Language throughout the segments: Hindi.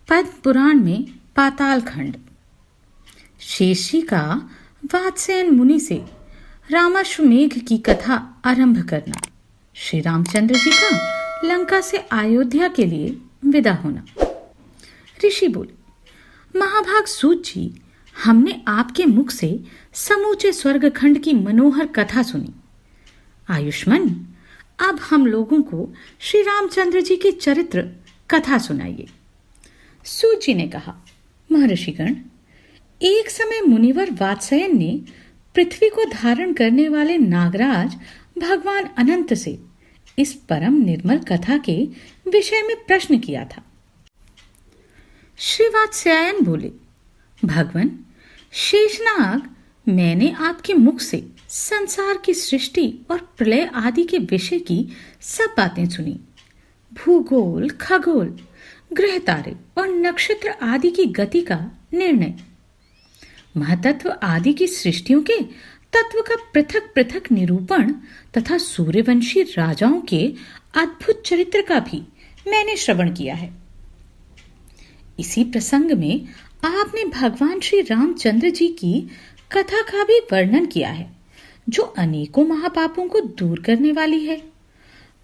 पद्म पुराण में पाताल खंड। शेषी का वात्स्ययन मुनि से रामाश्वमेघ की कथा आरंभ करना। श्री रामचंद्र जी का लंका से अयोध्या के लिए विदा होना। ऋषि बोले, महाभाग सूत जी, हमने आपके मुख से समूचे स्वर्ग खंड की मनोहर कथा सुनी। आयुष्मान, अब हम लोगों को श्री रामचंद्र जी की चरित्र कथा सुनाइए। सूत जी ने कहा, महर्षिगण, एक समय मुनिवर वात्स्ययन ने पृथ्वी को धारण करने वाले नागराज भगवान अनंत से इस परम निर्मल कथा के विषय में प्रश्न किया था। श्री वात्स्यायन बोले, भगवान शेषनाग, मैंने आपके मुख से संसार की सृष्टि और प्रलय आदि के विषय की सब बातें सुनी। भूगोल, खगोल, ग्रह तारे और नक्षत्र आदि की गति का निर्णय, महातत्व आदि की सृष्टियों के तत्व का पृथक पृथक निरूपण तथा सूर्यवंशी राजाओं के अद्भुत चरित्र का भी मैंने श्रवण किया है। इसी प्रसंग में आपने भगवान श्री रामचंद्र जी की कथा का भी वर्णन किया है, जो अनेकों महापापों को दूर करने वाली है।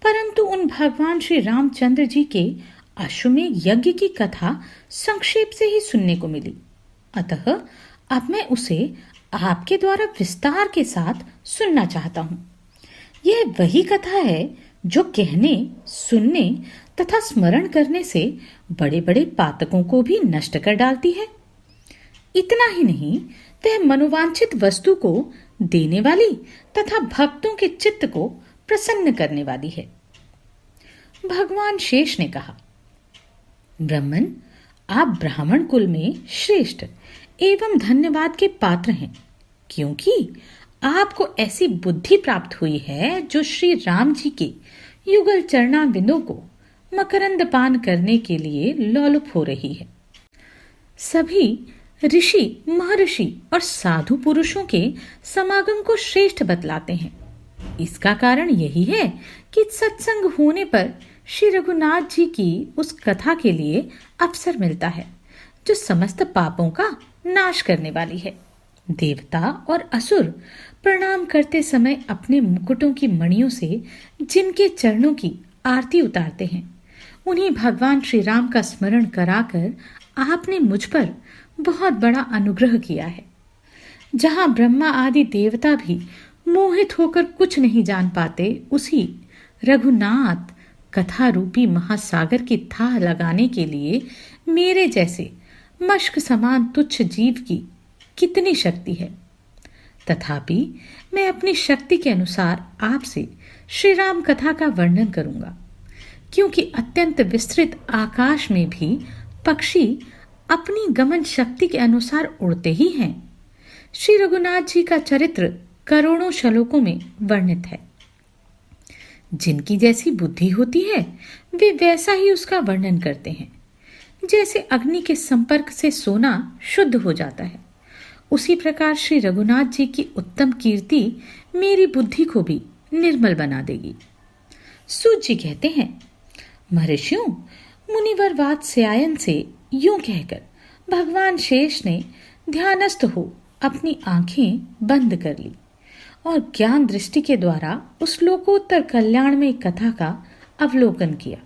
परंतु उन भगवान श्री रामचंद्र जी के अश्वमेध यज्ञ की कथा संक्षेप से ही सुनने को मिली, अतः अब मैं उसे आपके द्वारा विस्तार के साथ सुनना चाहता हूँ। यह वही कथा है जो कहने, सुनने तथा स्मरण करने से बड़े बड़े पातकों को भी नष्ट कर डालती है। इतना ही नहीं, वह मनोवांछित वस्तु को देने वाली तथा भक्तों के चित्त को प्रसन्न करने वाली है। भगवान शेष ने कहा, ब्राह्मण, आप ब्राह्मण कुल में श्रेष्ठ एवं धन्यवाद के पात्र हैं, क्योंकि आपको ऐसी बुद्धि प्राप्त हुई है जो श्री राम जी के युगल चरणाविंदों को मकरंद पान करने के लिए लोलुप हो रही है। सभी ऋषि, महर्षि और साधु पुरुषों के समागम को श्रेष्ठ बतलाते हैं। इसका कारण यही है कि सत्संग होने पर श्री रघुनाथ जी की उस कथा के लिए अवसर मिलता है, जो समस्त पापों का नाश करने वाली है। देवता और असुर प्रणाम करते समय अपने मुकुटों की मणियों से जिनके चरणों की आरती उतारते हैं, उन्हीं भगवान श्री राम का स्मरण कराकर आपने मुझ पर बहुत बड़ा अनुग्रह किया है। जहां ब्रह्मा आदि देवता भी मोहित होकर कुछ नहीं जान पाते, उसी रघुनाथ कथा रूपी महासागर की थाह लगाने के लिए मेरे जैसे मश्क समान तुच्छ जीव की कितनी शक्ति है। तथापि मैं अपनी शक्ति के अनुसार आपसे श्री राम कथा का वर्णन करूंगा, क्योंकि अत्यंत विस्तृत आकाश में भी पक्षी अपनी गमन शक्ति के अनुसार उड़ते ही हैं। श्री रघुनाथ जी का चरित्र करोड़ों श्लोकों में वर्णित है। जिनकी जैसी बुद्धि होती है, वे वैसा ही उसका वर्णन करते हैं। जैसे अग्नि के संपर्क से सोना शुद्ध हो जाता है, उसी प्रकार श्री रघुनाथ जी की उत्तम कीर्ति मेरी बुद्धि को भी निर्मल बना देगी। सूत जी कहते हैं, महर्षियों, मुनिवर वात्स्यायन से यूं कहकर भगवान शेष ने ध्यानस्थ हो अपनी आंखें बंद कर ली और ज्ञान दृष्टि के द्वारा उस लोकोत्तर कल्याणमय कथा का अवलोकन किया।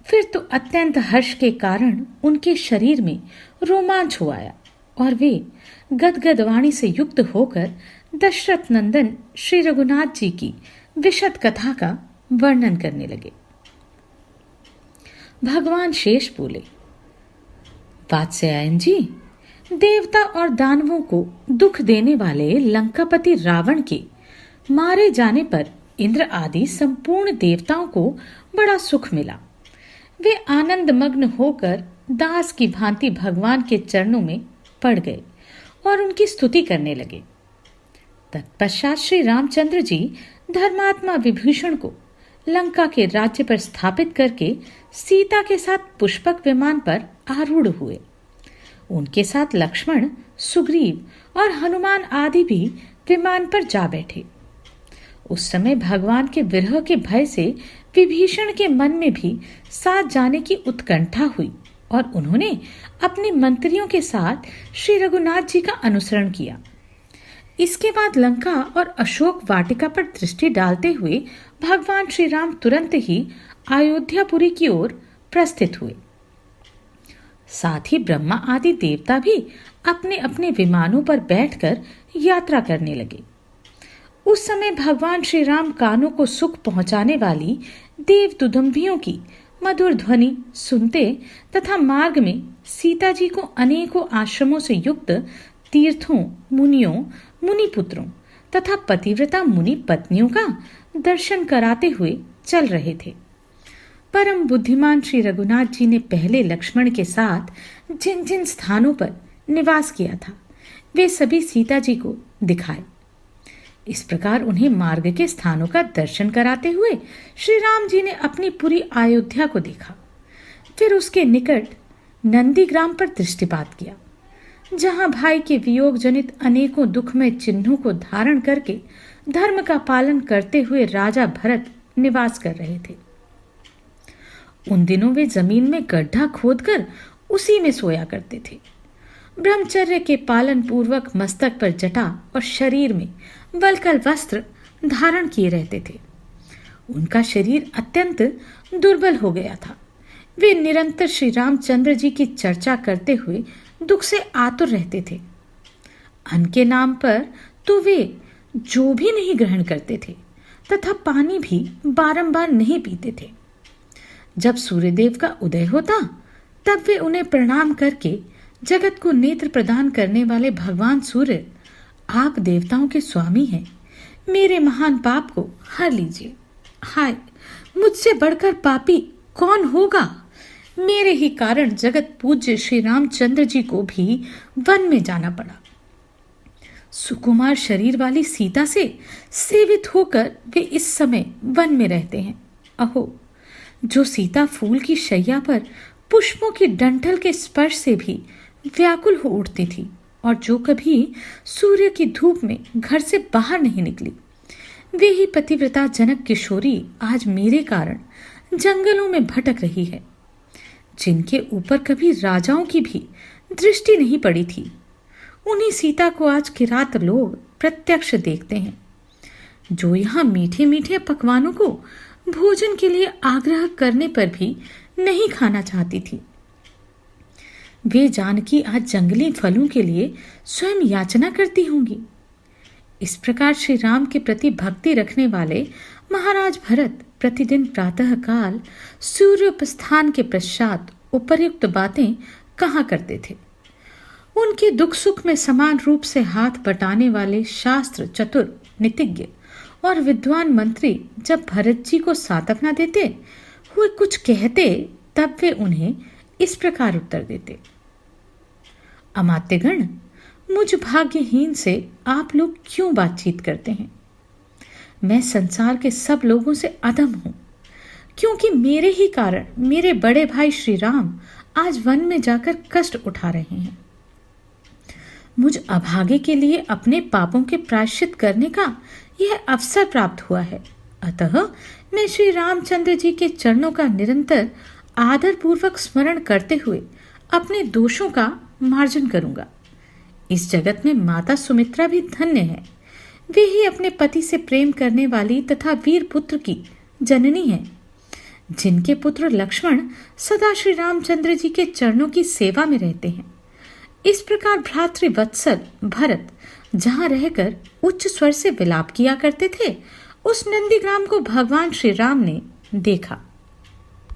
फिर तो अत्यंत हर्ष के कारण उनके शरीर में रोमांच हो आया और वे गदगद वाणी से युक्त होकर दशरथ नंदन श्री रघुनाथ जी की विशद कथा का वर्णन करने लगे। भगवान शेष बोले, वात्स्यायन जी, देवता और दानवों को दुख देने वाले लंकापति रावण के मारे जाने पर इंद्र आदि संपूर्ण देवताओं को बड़ा सुख मिला। वे आनंद मग्न होकर दास की भांति भगवान के चरणों में पड़ गए और उनकी स्तुति करने लगे। तत्पश्चात श्री रामचंद्र जी धर्मात्मा विभीषण को लंका के राज्य पर स्थापित करके सीता के साथ पुष्पक विमान पर आरूढ़ हुए। उनके साथ लक्ष्मण, सुग्रीव और हनुमान आदि भी विमान पर जा बैठे। उस समय भगवान के विरह के भय से विभीषण के मन में भी साथ जाने की उत्कंठा हुई और उन्होंने अपने मंत्रियों के साथ श्री रघुनाथ जी का अनुसरण किया। इसके बाद लंका और अशोक वाटिका पर दृष्टि डालते हुए भगवान श्री राम तुरंत ही अयोध्यापुरी की ओर प्रस्थित हुए। साथ ही ब्रह्मा आदि देवता भी अपने अपने विमानों पर बैठकर यात्रा करने लगे। उस समय भगवान श्री राम कानों को सुख पहुंचाने वाली देव दुदुम्बियों की मधुर ध्वनि सुनते तथा मार्ग में सीता जी को अनेकों आश्रमों से युक्त तीर्थों, मुनियों, मुनिपुत्रों तथा पतिव्रता मुनि पत्नियों का दर्शन कराते हुए चल रहे थे। परम बुद्धिमान श्री रघुनाथ जी ने पहले लक्ष्मण के साथ जिन जिन स्थानों पर निवास किया था वे सभी सीता जी को दिखाए। इस प्रकार उन्हें मार्ग के स्थानों का दर्शन कराते हुए श्री राम जी ने अपनी पूरी अयोध्या को देखा। फिर उसके निकट नंदीग्राम पर दृष्टिपात किया, जहां भाई के वियोग जनित अनेकों दुखमय चिन्हों को धारण करके धर्म का पालन करते हुए राजा भरत निवास कर रहे थे। उन दिनों वे जमीन में गड्ढा खोदकर उसी में सोया करते थे। ब्रह्मचर्य के पालन पूर्वक मस्तक पर जटा और शरीर में वल्कल वस्त्र धारण किए रहते थे। उनका शरीर अत्यंत दुर्बल हो गया था। वे निरंतर श्री रामचंद्र जी की चर्चा करते हुए दुख से आतुर रहते थे। अन्न के नाम पर तो वे जो भी नहीं ग्रहण करते थे तथा पानी भी बारंबार नहीं पीते थे। जब सूर्यदेव का उदय होता तब वे उन्हें प्रणाम करके जगत को नेत्र प्रदान करने वाले भगवान सूर्य, आप देवताओं के स्वामी हैं, मेरे महान पाप को हर लीजिए। हाय, मुझसे बढ़कर पापी कौन होगा? मेरे ही कारण जगत पूज्य श्री रामचंद्र जी को भी वन में जाना पड़ा। सुकुमार शरीर वाली सीता से सेवित होकर वे इस समय वन में रहते हैं। अहो, जो सीता फूल की शैया पर पुष्पों की डंठल के स्पर्श से भी व्याकुल हो उठती थी और जो कभी सूर्य की धूप में घर से बाहर नहीं निकली, वे ही पतिव्रता जनक किशोरी आज मेरे कारण जंगलों में भटक रही है, जिनके ऊपर कभी राजाओं की भी दृष्टि नहीं पड़ी थी। उन्हीं सीता को आज किरात लोग प्रत्यक्ष देखते हैं, जो यहाँ मीठे मीठे पकवानों को भोजन के लिए आग्रह करने पर भी नहीं खाना चाहती थी। वे जानकी आज जंगली फलों के लिए स्वयं याचना करती होंगी। इस प्रकार श्री राम के प्रति भक्ति रखने वाले महाराज भरत प्रतिदिन प्रातः काल सूर्योपस्थान के पश्चात उपर्युक्त बातें कहा करते थे। उनके दुख सुख में समान रूप से हाथ बटाने वाले शास्त्र चतुर नीतिज्ञ और विद्वान मंत्री जब भरत जी को सांत्वना देते हुए कुछ कहते, तब वे उन्हें इस प्रकार उत्तर देते। अमात्यगण, मुझ भाग्यहीन से आप लोग क्यों बातचीत करते हैं? मैं संसार के सब लोगों से अधम हूं, क्योंकि मेरे ही कारण मेरे बड़े भाई श्री राम आज वन में जाकर कष्ट उठा रहे हैं। मुझ अभागे के लिए अपने पापों के प्रायश्चित करने का यह अवसर प्राप्त हुआ है। अतः मैं श्री रामचंद्र जी के चरणों का निरंतर आदर पूर्वक स्मरण करते हुए अपने दोषों का मार्जन करूंगा। इस जगत में माता सुमित्रा भी धन्य है। वे ही अपने पति से प्रेम करने वाली तथा वीर पुत्र की जननी है, जिनके पुत्र लक्ष्मण सदा श्री रामचंद्र जी के चरणों की सेवा में रहते हैं। इस प्रकार भ्रातृवत्सल भरत जहां रहकर उच्च स्वर से विलाप किया करते थे, उस नंदीग्राम को भगवान श्री राम ने देखा।